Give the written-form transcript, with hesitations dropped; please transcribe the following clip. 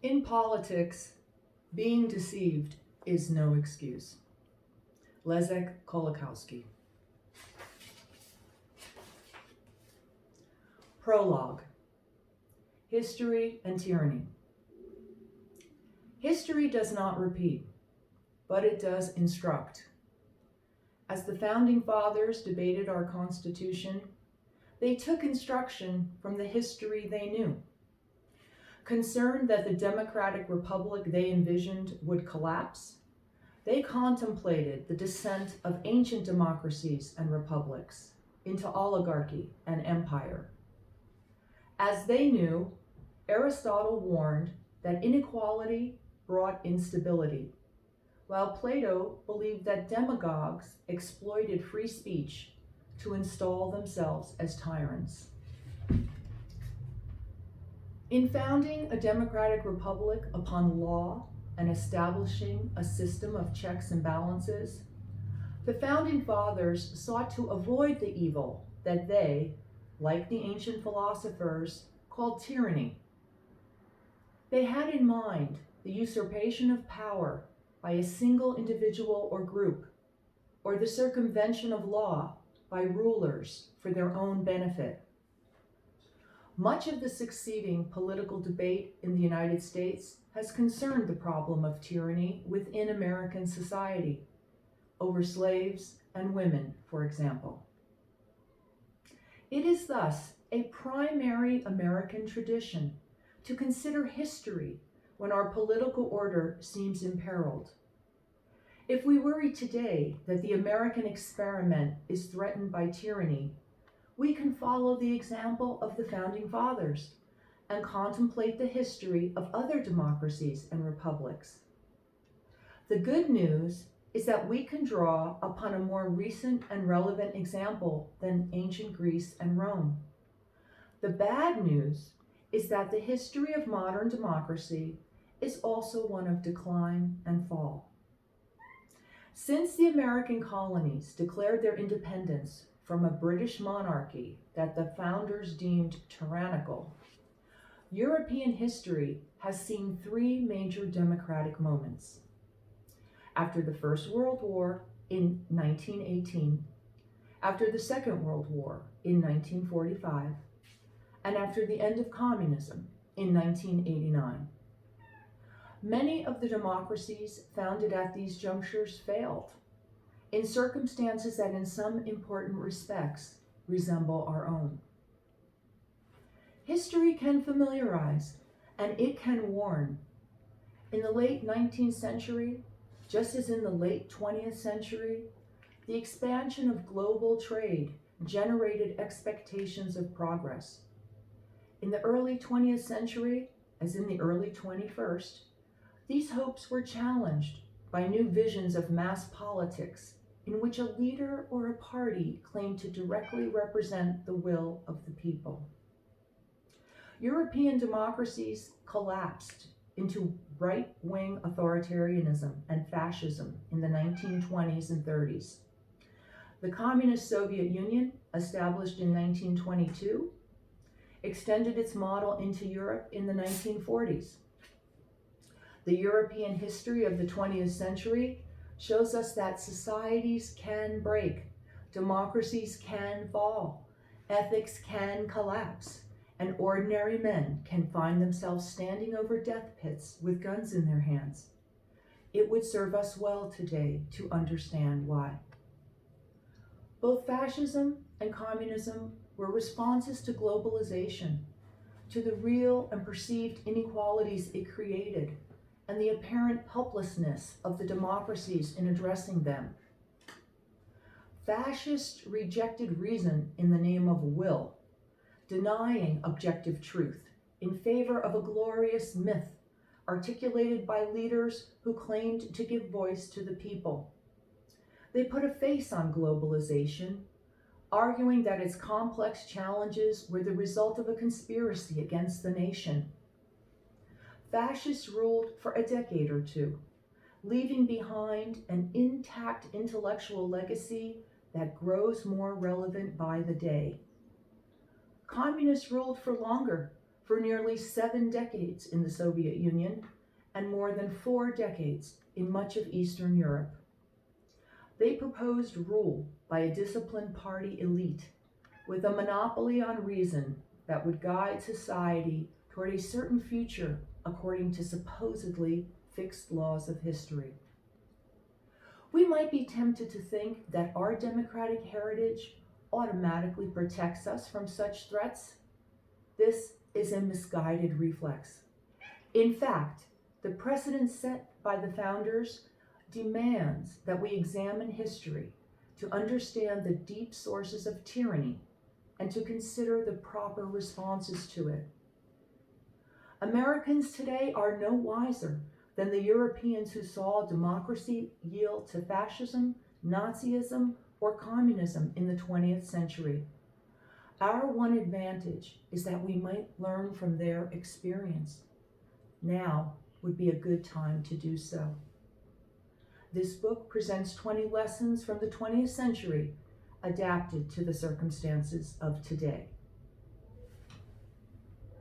In politics, being deceived is no excuse. Leszek Kolakowski. Prologue. History and Tyranny. History does not repeat, but it does instruct. As the Founding Fathers debated our Constitution, they took instruction from the history they knew. Concerned that the democratic republic they envisioned would collapse, they contemplated the descent of ancient democracies and republics into oligarchy and empire. As they knew, Aristotle warned that inequality brought instability, while Plato believed that demagogues exploited free speech to install themselves as tyrants. In founding a democratic republic upon law and establishing a system of checks and balances, the Founding Fathers sought to avoid the evil that they, like the ancient philosophers, called tyranny. They had in mind the usurpation of power by a single individual or group, or the circumvention of law by rulers for their own benefit. Much of the succeeding political debate in the United States has concerned the problem of tyranny within American society, over slaves and women, for example. It is thus a primary American tradition to consider history when our political order seems imperiled. If we worry today that the American experiment is threatened by tyranny, we can follow the example of the Founding Fathers and contemplate the history of other democracies and republics. The good news is that we can draw upon a more recent and relevant example than ancient Greece and Rome. The bad news is that the history of modern democracy is also one of decline and fall. Since the American colonies declared their independence from a British monarchy that the founders deemed tyrannical, European history has seen three major democratic moments. After the First World War in 1918, after the Second World War in 1945, and after the end of communism in 1989. Many of the democracies founded at these junctures failed, in circumstances that in some important respects resemble our own. History can familiarize, and it can warn. In the late 19th century, just as in the late 20th century, the expansion of global trade generated expectations of progress. In the early 20th century, as in the early 21st, these hopes were challenged by new visions of mass politics in which a leader or a party claimed to directly represent the will of the people. European democracies collapsed into right-wing authoritarianism and fascism in the 1920s and 30s. The Communist Soviet Union, established in 1922, extended its model into Europe in the 1940s. The European history of the 20th century shows us that societies can break, democracies can fall, ethics can collapse, and ordinary men can find themselves standing over death pits with guns in their hands. It would serve us well today to understand why. Both fascism and communism were responses to globalization, to the real and perceived inequalities it created, and the apparent helplessness of the democracies in addressing them. Fascists rejected reason in the name of will, denying objective truth in favor of a glorious myth articulated by leaders who claimed to give voice to the people. They put a face on globalization, arguing that its complex challenges were the result of a conspiracy against the nation. Fascists ruled for a decade or two, leaving behind an intact intellectual legacy that grows more relevant by the day. Communists ruled for longer, for nearly 7 decades in the Soviet Union and more than 4 decades in much of Eastern Europe. They proposed rule by a disciplined party elite with a monopoly on reason that would guide society toward a certain future according to supposedly fixed laws of history. We might be tempted to think that our democratic heritage automatically protects us from such threats. This is a misguided reflex. In fact, the precedent set by the founders demands that we examine history to understand the deep sources of tyranny and to consider the proper responses to it. Americans today are no wiser than the Europeans who saw democracy yield to fascism, Nazism, or communism in the 20th century. Our one advantage is that we might learn from their experience. Now would be a good time to do so. This book presents 20 lessons from the 20th century adapted to the circumstances of today.